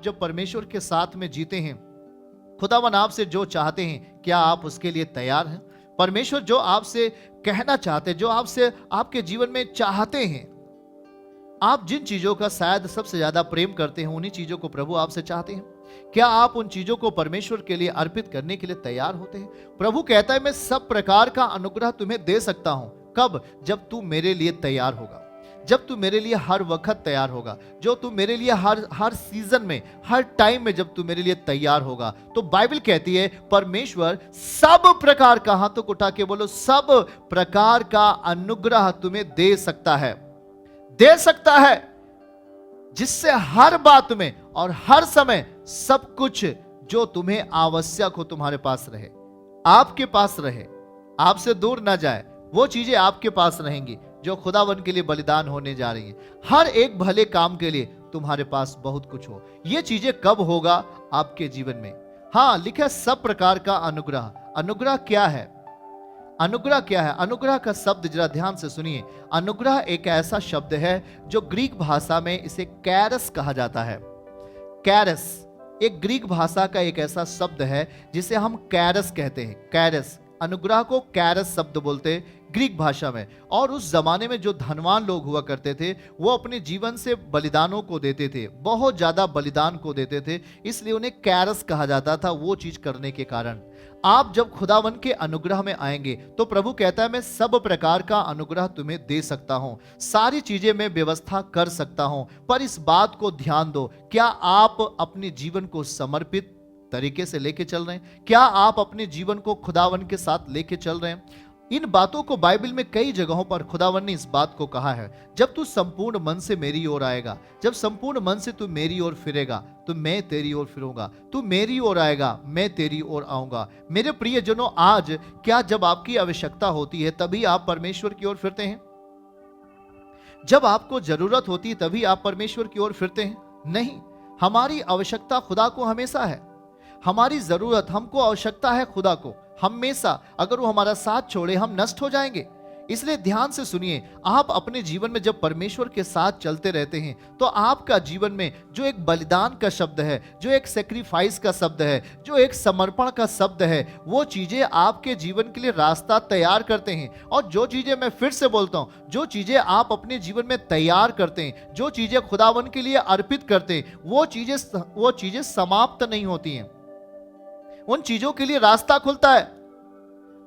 जब परमेश्वर के साथ में जीते हैं, खुदावन आपसे जो चाहते हैं, क्या आप उसके लिए तैयार हैं? परमेश्वर जो आपसे कहना चाहते हैं, जो आपसे आपके जीवन में चाहते हैं, आप जिन चीजों का शायद सबसे ज्यादा प्रेम करते हैं, उन्हीं चीजों को प्रभु आपसे चाहते हैं। क्या आप उन चीजों को परमेश्वर के लिए अर्पित करने के लिए तैयार होते हैं? प्रभु कहता है, मैं सब प्रकार का अनुग्रह तुम्हें दे सकता हूं। कब? जब तू मेरे लिए तैयार होगा, जब तू मेरे लिए हर वक्त तैयार होगा, जो तू मेरे लिए हर सीजन में, हर टाइम में जब तू मेरे लिए तैयार होगा। तो बाइबल कहती है परमेश्वर सब प्रकार का, हाथों को उठा के बोलो, सब प्रकार का अनुग्रह तुम्हें दे सकता है, दे सकता है, जिससे हर बात में और हर समय सब कुछ जो तुम्हें आवश्यक हो तुम्हारे पास रहे, आपके पास रहे, आपसे दूर ना जाए। वो चीजें आपके पास रहेंगी जो खुदावन के लिए बलिदान होने जा रही है। हर एक भले काम के लिए तुम्हारे पास बहुत कुछ हो। ये चीजें कब होगा आपके जीवन में? हाँ, लिखा सब प्रकार का अनुग्रह। अनुग्रह क्या है? अनुग्रह क्या है? अनुग्रह का शब्द जरा ध्यान से सुनिए। अनुग्रह एक ऐसा शब्द है जो ग्रीक भाषा में इसे कैरस कहा जाता है। कैरस एक ग्रीक भाषा का एक ऐसा शब्द है जिसे हम कैरस कहते हैं। कैरस, अनुग्रह को कैरस शब्द बोलते हैं ग्रीक भाषा में। और उस जमाने में जो धनवान लोग हुआ करते थे, वो अपने जीवन से बलिदानों को देते थे, बहुत ज्यादा बलिदान को देते थे, इसलिए उन्हें कैरस कहा जाता था, वो चीज करने के कारण। आप जब खुदावन के अनुग्रह में आएंगे तो प्रभु कहता है, मैं सब प्रकार का अनुग्रह तुम्हें दे सकता हूं, सारी चीजें मैं व्यवस्था कर सकता हूं। पर इस बात को ध्यान दो, क्या आप अपने जीवन को समर्पित तरीके से लेके चल रहे हैं? क्या आप अपने जीवन को खुदावन के साथ लेके चल रहे हैं? इन बातों को बाइबल में कई जगहों पर खुदावन ने इस बात को कहा है, जब तू संपूर्ण मन से मेरी ओर आएगा, जब संपूर्ण मन से तू मेरी ओर फिरेगा तो मैं तेरी ओर फिरूंगा, तू मेरी ओर आएगा मैं तेरी ओर आऊंगा। मेरे प्रियजनों, आज क्या जब आपकी आवश्यकता होती है तभी आप परमेश्वर की ओर फिरते हैं? जब आपको जरूरत होती है तभी आप परमेश्वर की ओर फिरते हैं? नहीं, हमारी आवश्यकता खुदा को हमेशा है। हमारी जरूरत, हमको आवश्यकता है खुदा को हमेशा। अगर वो हमारा साथ छोड़े हम नष्ट हो जाएंगे। इसलिए ध्यान से सुनिए, आप अपने जीवन में जब परमेश्वर के साथ चलते रहते हैं तो आपका जीवन में जो एक बलिदान का शब्द है, जो एक सेक्रीफाइस का शब्द है, जो एक समर्पण का शब्द है, वो चीजें आपके जीवन के लिए रास्ता तैयार करते हैं। और जो चीजें, मैं फिर से बोलता हूं, जो चीजें आप अपने जीवन में तैयार करते हैं, जो चीजें खुदावन के लिए अर्पित करते हैं, वो चीजें समाप्त नहीं होती हैं, उन चीजों के लिए रास्ता खुलता है।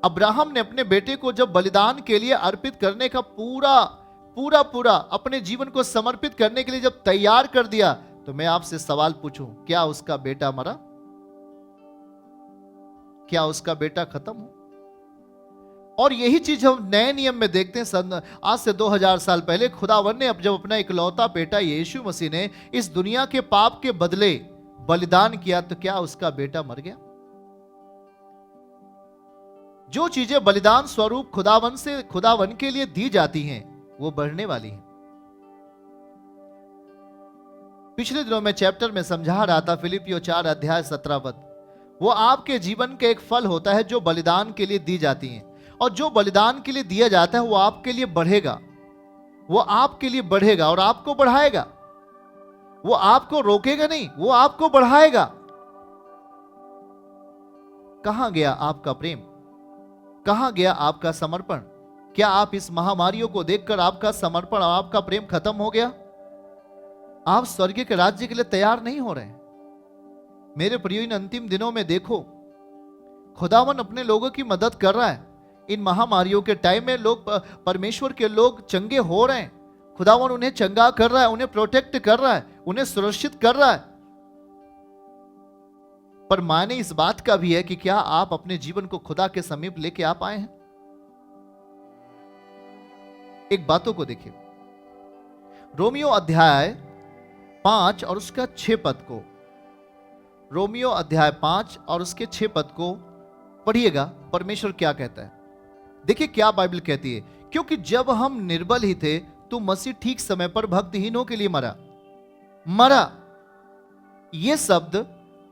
अब्राहम ने अपने बेटे को जब बलिदान के लिए अर्पित करने का पूरा अपने जीवन को समर्पित करने के लिए जब तैयार कर दिया, तो मैं आपसे सवाल पूछूं, क्या उसका बेटा मरा? क्या उसका बेटा खत्म हो? और यही चीज हम नए नियम में देखते हैं। आज से 2000 साल पहले खुदावन ने जब अपना इकलौता बेटा यीशु मसीह ने इस दुनिया के पाप के बदले बलिदान किया, तो क्या उसका बेटा मर गया? जो चीजें बलिदान स्वरूप खुदावन के लिए दी जाती हैं, वो बढ़ने वाली हैं। पिछले दिनों में चैप्टर में समझा रहा था, फिलिपियों 4 अध्याय 17 पद, वो आपके जीवन के एक फल होता है जो बलिदान के लिए दी जाती हैं। और जो बलिदान के लिए दिया जाता है वो आपके लिए बढ़ेगा, वो आपके लिए बढ़ेगा और आपको बढ़ाएगा। वो आपको रोकेगा नहीं, वो आपको बढ़ाएगा। कहां गया आपका प्रेम? कहां गया आपका समर्पण? क्या आप इस महामारियों को देखकर आपका समर्पण और आपका प्रेम खत्म हो गया? आप स्वर्ग के राज्य के लिए तैयार नहीं हो रहे? मेरे प्रियो, इन अंतिम दिनों में देखो, खुदावन अपने लोगों की मदद कर रहा है। इन महामारियों के टाइम में लोग, परमेश्वर के लोग चंगे हो रहे हैं। खुदावन उन्हें चंगा कर रहा है, उन्हें प्रोटेक्ट कर रहा है, उन्हें सुरक्षित कर रहा है। पर माने इस बात का भी है कि क्या आप अपने जीवन को खुदा के समीप लेके आ पाए हैं? एक बातों को देखिए, रोमियो अध्याय 5 और उसका 6 पद को, रोमियो अध्याय 5 और उसके 6 पद को पढ़िएगा। परमेश्वर क्या कहता है, देखिए क्या बाइबल कहती है। क्योंकि जब हम निर्बल ही थे तो मसीह ठीक समय पर भक्तिहीनों के लिए मरा। यह शब्द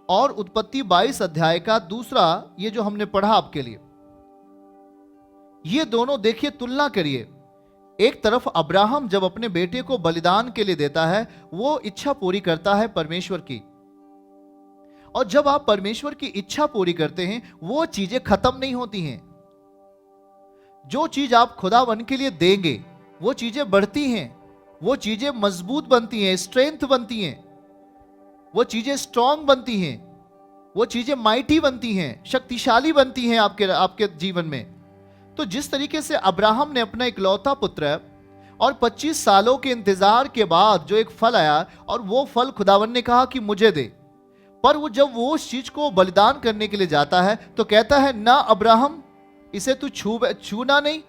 और उत्पत्ति 22 अध्याय का दूसरा, ये जो हमने पढ़ा आपके लिए, ये दोनों देखिए, तुलना करिए। एक तरफ अब्राहम जब अपने बेटे को बलिदान के लिए देता है, वो इच्छा पूरी करता है परमेश्वर की, और जब आप परमेश्वर की इच्छा पूरी करते हैं, वो चीजें खत्म नहीं होती हैं। जो चीज आप खुदावन के लिए देंगे वो चीजें बढ़ती हैं, वो चीजें मजबूत बनती हैं, स्ट्रेंथ बनती हैं, वो चीजें स्ट्रांग बनती हैं, वो चीजें माइटी बनती हैं, शक्तिशाली बनती हैं आपके जीवन में। तो जिस तरीके से अब्राहम ने अपना इकलौता पुत्र और 25 सालों के इंतजार के बाद जो एक फल आया, और वो फल खुदावन ने कहा कि मुझे दे, पर वो जब वो उस चीज को बलिदान करने के लिए जाता है तो कहता है, ना अब्राहम, इसे तू छूना नहीं,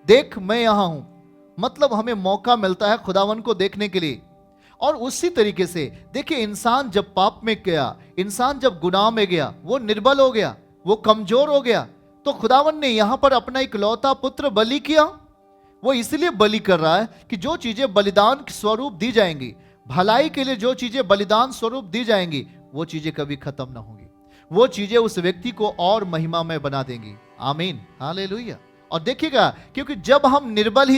देख मैं यहां हूं। मतलब हमें मौका मिलता है खुदावन को देखने के लिए। और उसी तरीके से देखिए, इंसान जब पाप में गया, इंसान जब गुनाह में गया, वो निर्बल हो गया, वो कमजोर हो गया, तो खुदावन ने यहां पर अपना इकलौता पुत्र बलि किया। वो इसलिए बलि कर रहा है कि जो चीजें बलिदान स्वरूप दी जाएंगी, भलाई के लिए जो चीजें बलिदान स्वरूप दी जाएंगी, वो चीजें कभी खत्म ना होंगी। वो चीजें उस व्यक्ति को और महिमा में बना देंगी। आमीन, हालेलुया। और देखिएगा, क्योंकि जब हम निर्बल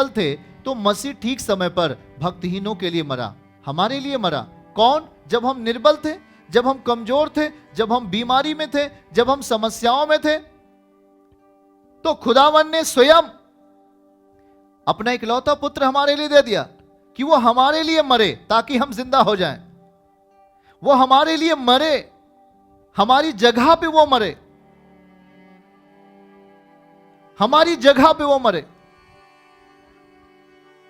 थे तो मसीह ठीक समय पर भक्तहीनों के लिए मरा, हमारे लिए मरा। कौन? जब हम निर्बल थे, जब हम कमजोर थे, जब हम बीमारी में थे, जब हम समस्याओं में थे, तो खुदावन ने स्वयं अपना इकलौता पुत्र हमारे लिए दे दिया कि वो हमारे लिए मरे ताकि हम जिंदा हो जाएं। वो हमारे लिए मरे, हमारी जगह पे वो मरे, हमारी जगह पे वो मरे।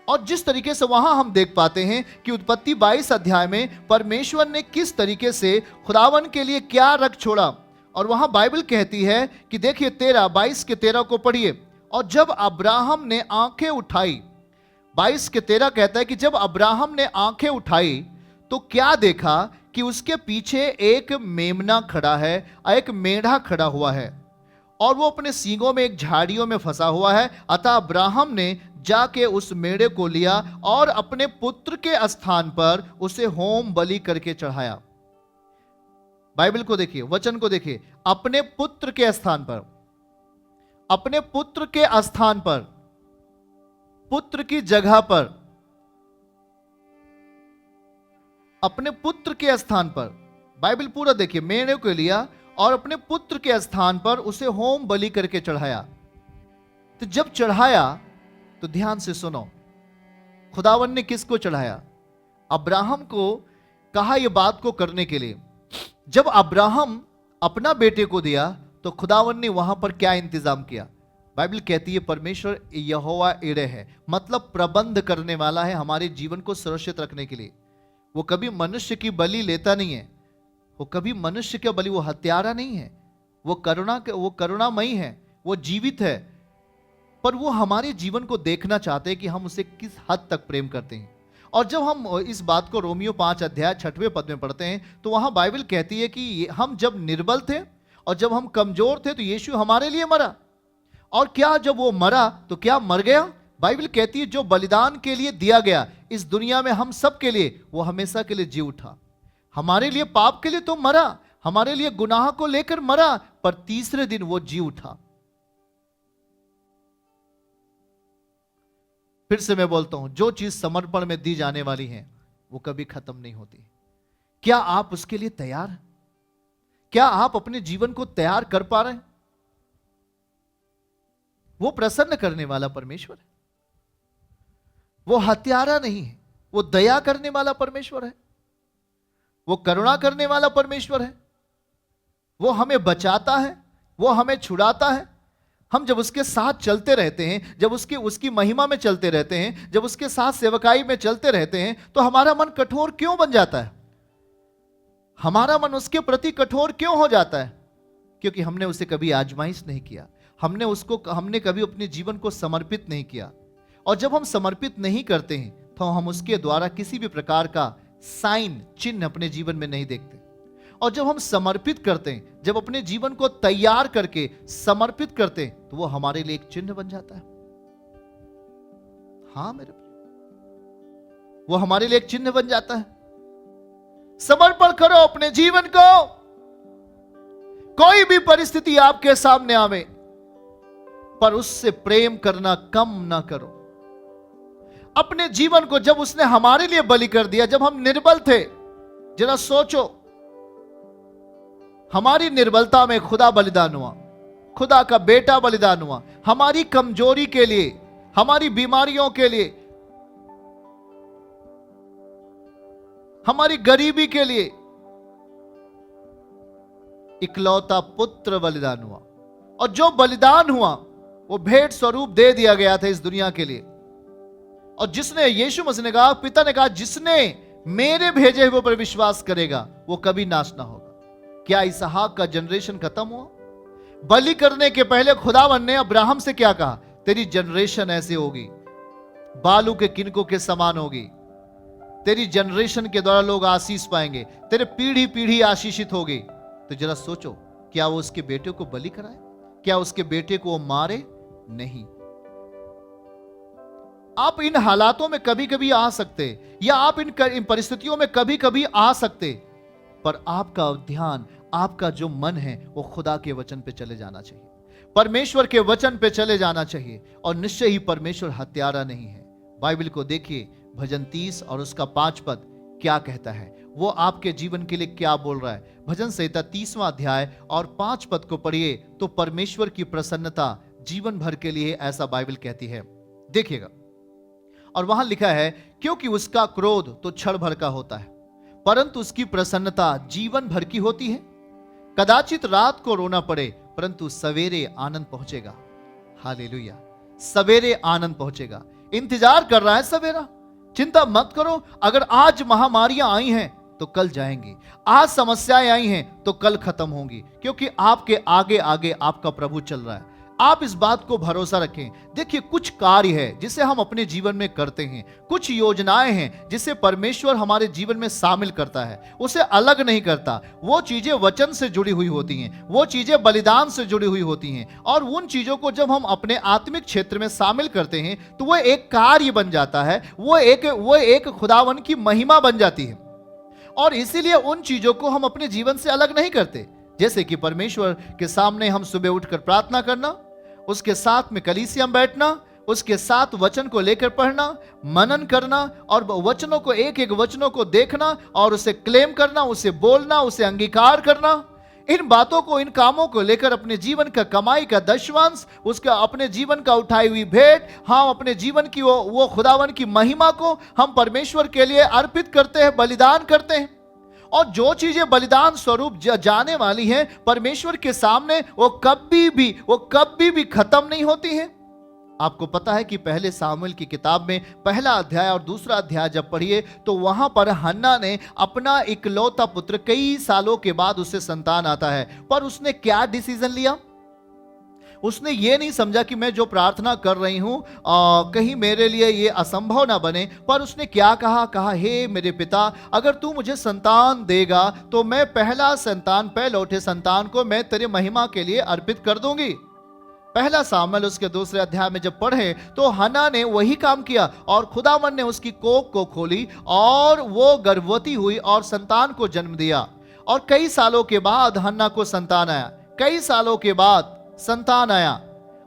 और जिस तरीके से वहां हम देख पाते हैं कि उत्पत्ति 22 अध्याय में परमेश्वर ने किस तरीके से खुदावन के लिए क्या रख छोड़ा। और वहां बाइबल कहती है कि देखिए 22 के 13 को पढ़िए। और जब अब्राहम ने आंखें उठाई, 22 के 13 कहता है कि जब अब्राहम ने आंखें उठाई तो क्या देखा कि उसके पीछे एक मेमना खड़ा है, एक मेढ़ा खड़ा हुआ है, और वो अपने सींगों में एक झाड़ियों में फंसा हुआ है। अतः अब्राहम ने जाके उस मेढ़े को लिया और अपने पुत्र के स्थान पर उसे होम बलि करके चढ़ाया। बाइबल को देखिए, वचन को देखिए, अपने पुत्र के स्थान पर, अपने पुत्र के स्थान पर, पुत्र की जगह पर, अपने पुत्र के स्थान पर। बाइबल पूरा देखिए, मेढ़े को लिया और अपने पुत्र के स्थान पर उसे होम बलि करके चढ़ाया। तो जब चढ़ाया तो ध्यान से सुनो, खुदावन ने किसको चढ़ाया? अब्राहम को कहा यह बात को करने के लिए। जब अब्राहम अपना बेटे को दिया तो खुदावन ने वहां पर क्या इंतजाम किया? बाइबल कहती है परमेश्वर यहोवा इरे है, मतलब प्रबंध करने वाला है हमारे जीवन को सुरक्षित रखने के लिए। वो कभी मनुष्य की बलि लेता नहीं है, वो कभी मनुष्य के बलि, वो हत्यारा नहीं है, वो करुणामयी है, वो जीवित है, पर वो हमारे जीवन को देखना चाहते हैं कि हम उसे किस हद तक प्रेम करते हैं। और जब हम इस बात को रोमियो 5 अध्याय 6वें पद में पढ़ते हैं तो वहां बाइबल कहती है कि हम जब निर्बल थे और जब हम कमजोर थे तो यीशु हमारे लिए मरा। और क्या जब वो मरा तो क्या मर गया? बाइबल कहती है जो बलिदान के लिए दिया गया इस दुनिया में हम सब के लिए, वो हमेशा के लिए जी उठा। हमारे लिए पाप के लिए तो मरा, हमारे लिए गुनाह को लेकर मरा, पर तीसरे दिन वो जी उठा। फिर से मैं बोलता हूं, जो चीज समर्पण में दी जाने वाली है वो कभी खत्म नहीं होती। क्या आप उसके लिए तैयार हैं? क्या आप अपने जीवन को तैयार कर पा रहे हैं? वो प्रसन्न करने वाला परमेश्वर है, वो हत्यारा नहीं है, वो दया करने वाला परमेश्वर है, वो करुणा करने वाला परमेश्वर है, वो हमें बचाता है, वो हमें छुड़ाता है। हम जब उसके साथ चलते रहते हैं, जब उसकी महिमा में चलते रहते हैं, जब उसके साथ सेवकाई में चलते रहते हैं, तो हमारा मन कठोर क्यों बन जाता है? हमारा मन उसके प्रति कठोर क्यों हो जाता है? क्योंकि हमने उसे कभी आजमाइश नहीं किया, हमने कभी अपने जीवन को समर्पित नहीं किया। और जब हम समर्पित नहीं करते हैं तो हम उसके द्वारा किसी भी प्रकार का साइन, चिन्ह अपने जीवन में नहीं देखते। और जब हम समर्पित करते हैं, जब अपने जीवन को तैयार करके समर्पित करते हैं, तो वो हमारे लिए एक चिन्ह बन जाता है। हाँ मेरे, वो हमारे लिए एक चिन्ह बन जाता है। समर्पण करो अपने जीवन को। कोई भी परिस्थिति आपके सामने आवे, पर उससे प्रेम करना कम ना करो। अपने जीवन को जब उसने हमारे लिए बलि कर दिया, जब हम निर्बल थे, जरा सोचो, हमारी निर्बलता में खुदा बलिदान हुआ, खुदा का बेटा बलिदान हुआ, हमारी कमजोरी के लिए, हमारी बीमारियों के लिए, हमारी गरीबी के लिए इकलौता पुत्र बलिदान हुआ। और जो बलिदान हुआ वो भेंट स्वरूप दे दिया गया था इस दुनिया के लिए। और जिसने, यीशु मसीह ने कहा, पिता ने कहा, जिसने मेरे भेजे हुए पर विश्वास करेगा वो कभी नाश ना होगा। क्या इसहाक का जनरेशन खत्म हुआ? बलि करने के पहले खुदावन ने अब्राहम से क्या कहा? तेरी जनरेशन ऐसी होगी, बालू के किनकों के समान होगी, तेरी जनरेशन के द्वारा लोग आशीष पाएंगे, तेरे पीढ़ी पीढ़ी आशीषित होगी। तो जरा सोचो, क्या वो उसके बेटे को बलि कराए? क्या उसके बेटे को वो मारे? नहीं। आप इन हालातों में कभी कभी आ सकते, या आप इन परिस्थितियों में कभी कभी आ सकते, पर आपका ध्यान, आपका जो मन है वो खुदा के वचन पे चले जाना चाहिए, परमेश्वर के वचन पे चले जाना चाहिए। और निश्चय ही परमेश्वर हत्यारा नहीं है। बाइबल को देखिए, भजन 30 और उसका 5 पद क्या कहता है, वो आपके जीवन के लिए क्या बोल रहा है। भजन संहिता 30वां अध्याय और 5 पद को पढ़िए तो परमेश्वर की प्रसन्नता जीवन भर के लिए, ऐसा बाइबल कहती है। देखिएगा, और वहां लिखा है, क्योंकि उसका क्रोध तो क्षण भर का होता है, परंतु उसकी प्रसन्नता जीवन भर की होती है। कदाचित रात को रोना पड़े, परंतु सवेरे आनंद पहुंचेगा। हालेलुया, सवेरे आनंद पहुंचेगा। इंतजार कर रहा है सवेरा। चिंता मत करो, अगर आज महामारियां आई हैं तो कल जाएंगी, आज समस्याएं आई हैं तो कल खत्म होंगी, क्योंकि आपके आगे आगे आपका प्रभु चल रहा है। आप इस बात को भरोसा रखें। देखिए, कुछ कार्य है जिसे हम अपने जीवन में करते हैं, कुछ योजनाएं हैं जिसे परमेश्वर हमारे जीवन में शामिल करता है, उसे अलग नहीं करता। वो चीजें वचन से जुड़ी हुई होती हैं, वो चीजें बलिदान से जुड़ी हुई होती हैं, और उन चीजों को जब हम अपने आत्मिक क्षेत्र में शामिल करते हैं तो वो एक कार्य बन जाता है, वो एक खुदावन की महिमा बन जाती है। और इसीलिए उन चीजों को हम अपने जीवन से अलग नहीं करते। जैसे कि परमेश्वर के सामने हम सुबह उठकर प्रार्थना करना, उसके साथ में कलीसिया में बैठना, उसके साथ वचन को लेकर पढ़ना, मनन करना, और वचनों को, एक एक वचनों को देखना और उसे क्लेम करना, उसे बोलना, उसे अंगीकार करना। इन बातों को, इन कामों को लेकर अपने जीवन का कमाई का दशवांश, उसका अपने जीवन का उठाई हुई भेंट, हम अपने जीवन की वो खुदावन की महिमा को हम परमेश्वर के लिए अर्पित करते हैं, बलिदान करते हैं। और जो चीजें बलिदान स्वरूप जाने वाली हैं परमेश्वर के सामने, वो कभी भी खत्म नहीं होती हैं। आपको पता है कि पहले सामुएल की किताब में पहला अध्याय और दूसरा अध्याय जब पढ़िए तो वहां पर हन्ना ने अपना इकलौता पुत्र, कई सालों के बाद उसे संतान आता है, पर उसने क्या डिसीजन लिया? उसने ये नहीं समझा कि मैं जो प्रार्थना कर रही हूं कहीं मेरे लिए ये असंभव ना बने, पर उसने क्या कहा, हे मेरे पिता, अगर तू मुझे संतान देगा तो मैं पहला संतान, पहलौठे संतान को मैं तेरे महिमा के लिए अर्पित कर दूंगी। पहला सामुएल उसके दूसरे अध्याय में जब पढ़े तो हन्ना ने वही काम किया, और खुदावन ने उसकी कोख को खोली और वो गर्भवती हुई और संतान को जन्म दिया। और कई सालों के बाद हन्ना को संतान आया, कई सालों के बाद संतान आया,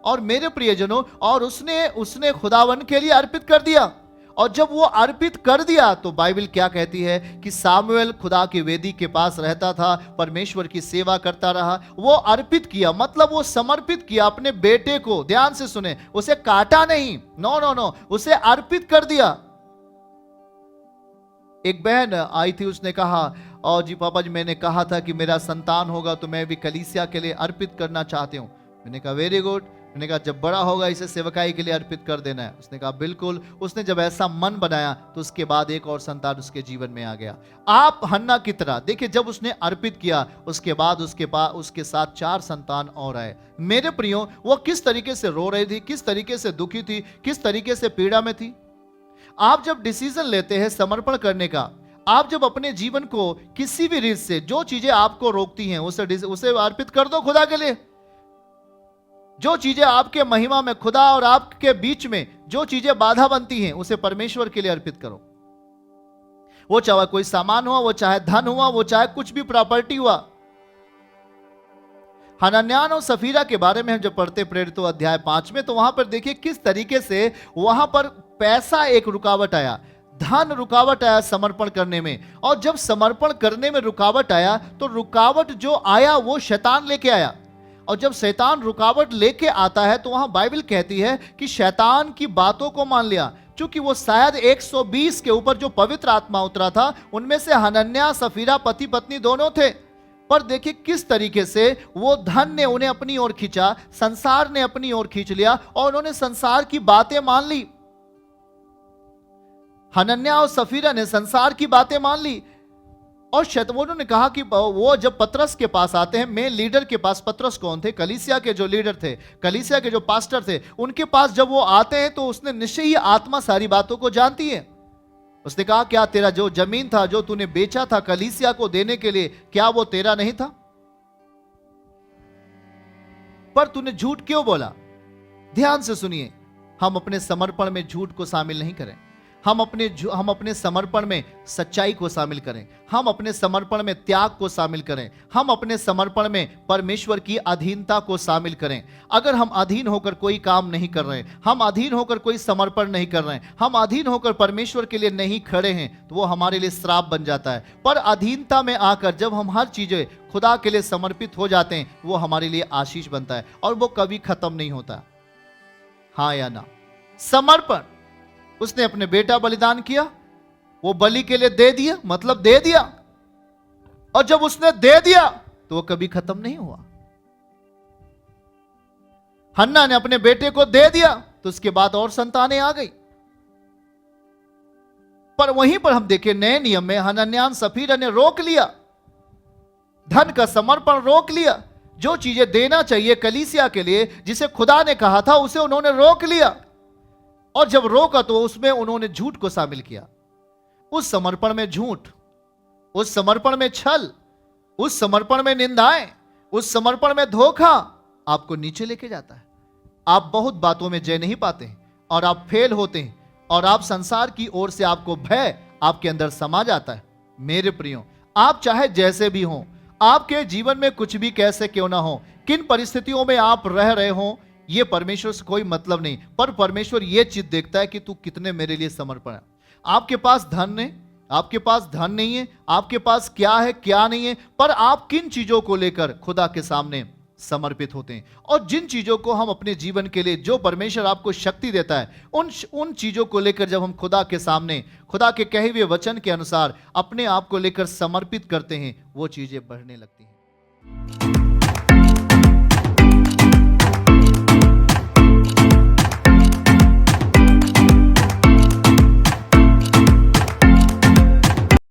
और मेरे प्रियजनों, और उसने खुदावन के लिए अर्पित कर दिया। और जब वो अर्पित कर दिया तो बाइबल क्या कहती है कि सामुएल खुदा की वेदी के पास रहता था, परमेश्वर की सेवा करता रहा। वो अर्पित किया, मतलब वो समर्पित किया अपने बेटे को। ध्यान से सुने, उसे काटा नहीं, नो, उसे अर्पित कर दिया। एक बहन आई थी, उसने कहा, और जी पापा जी, मैंने कहा था कि मेरा संतान होगा तो मैं भी कलीसिया के लिए अर्पित करना चाहती हूँ। मैंने कहा वेरी गुड। मैंने कहा जब बड़ा होगा इसे सेवकाई के लिए अर्पित कर देना है। उसने कहा बिल्कुल। उसने जब ऐसा मन बनाया तो उसके बाद एक और संतान उसके जीवन में आ गया। आप हन्ना की तरह देखिए, जब उसने अर्पित किया उसके बाद उसके साथ 4 संतान और आए। मेरे प्रियो, वो किस तरीके से रो रही थी, किस तरीके से दुखी थी, किस तरीके से पीड़ा में थी। आप जब डिसीजन लेते हैं समर्पण करने का, आप जब अपने जीवन को किसी भी रीत से, जो चीजें आपको रोकती हैं उसे अर्पित कर दो खुदा के लिए। जो चीजें आपके महिमा में, खुदा और आपके बीच में जो चीजें बाधा बनती हैं, उसे परमेश्वर के लिए अर्पित करो। वो चाहे कोई सामान हुआ, वो चाहे धन हुआ, वो चाहे कुछ भी प्रॉपर्टी हुआ। हनन्याह और सफीरा के बारे में हम जब पढ़ते प्रेरितों अध्याय 5 में, तो वहां पर देखिए किस तरीके से वहां पर पैसा एक रुकावट आया, धन रुकावट आया समर्पण करने में। और जब समर्पण करने में रुकावट आया तो रुकावट जो आया वो शैतान लेके आया। और जब शैतान रुकावट लेके आता है तो वहां बाइबल कहती है कि शैतान की बातों को मान लिया। क्योंकि वो शायद 120 के ऊपर जो पवित्र आत्मा उतरा था उनमें से हनन्याह सफीरा पति पत्नी दोनों थे। पर देखिए किस तरीके से वो धन ने उन्हें अपनी ओर खींचा, संसार ने अपनी ओर खींच लिया और उन्होंने संसार की बातें मान ली। हनन्याह और सफीरा ने संसार की बातें मान ली। और शैतान ने कहा कि वो जब पतरस के पास आते हैं, मेन लीडर के पास, पतरस कौन थे? कलीसिया के जो लीडर थे, कलीसिया के जो पास्टर थे, उनके पास जब वो आते हैं तो उसने निश्चय ही आत्मा सारी बातों को जानती है। उसने कहा क्या तेरा जो जमीन था जो तूने बेचा था कलीसिया को देने के लिए, क्या वो तेरा नहीं था? पर तूने झूठ क्यों बोला? ध्यान से सुनिए, हम अपने समर्पण में झूठ को शामिल नहीं करें। हम अपने समर्पण में सच्चाई को शामिल करें। हम अपने समर्पण में त्याग को शामिल करें। हम अपने समर्पण में परमेश्वर की अधीनता को शामिल करें। अगर हम अधीन होकर कोई काम नहीं कर रहे हैं, हम अधीन होकर कोई समर्पण नहीं कर रहे हैं, हम अधीन होकर परमेश्वर के लिए नहीं खड़े हैं, तो वो हमारे लिए श्राप बन जाता है। पर अधीनता में आकर जब हम हर चीजें खुदा के लिए समर्पित हो जाते हैं, वो हमारे लिए आशीष बनता है और वो कभी खत्म नहीं होता। हाँ या ना? समर्पण, उसने अपने बेटा बलिदान किया, वो बलि के लिए दे दिया, मतलब दे दिया। और जब उसने दे दिया तो वो कभी खत्म नहीं हुआ। हन्ना ने अपने बेटे को दे दिया तो उसके बाद और संतानें आ गई। पर वहीं पर हम देखें नए नियम में हनन्याह सफीरा ने रोक लिया, धन का समर्पण रोक लिया। जो चीजें देना चाहिए कलीसिया के लिए, जिसे खुदा ने कहा था, उसे उन्होंने रोक लिया। और जब रोका तो उसमें उन्होंने झूठ को शामिल किया। उस समर्पण में झूठ, उस समर्पण में छल, उस समर्पण में निंदाएं, उस समर्पण में धोखा आपको नीचे लेके जाता है। आप बहुत बातों में जय नहीं पाते और आप फेल होते हैं और आप संसार की ओर से आपको भय आपके अंदर समा जाता है। मेरे प्रियो, आप चाहे जैसे भी हो, आपके जीवन में कुछ भी कैसे क्यों ना हो, किन परिस्थितियों में आप रह रहे हो, ये परमेश्वर से कोई मतलब नहीं। पर परमेश्वर ये चीज देखता है कि तू कितने मेरे लिए समर्पण है। आपके पास धन है, आपके पास धन नहीं है, आपके पास क्या है क्या नहीं है, पर आप किन चीजों को लेकर खुदा के सामने समर्पित होते हैं। और जिन चीजों को हम अपने जीवन के लिए, जो परमेश्वर आपको शक्ति देता है, उन चीजों को लेकर जब हम खुदा के सामने, खुदा के कहे हुए वचन के अनुसार अपने आप को लेकर समर्पित करते हैं, वो चीजें बढ़ने लगती हैं।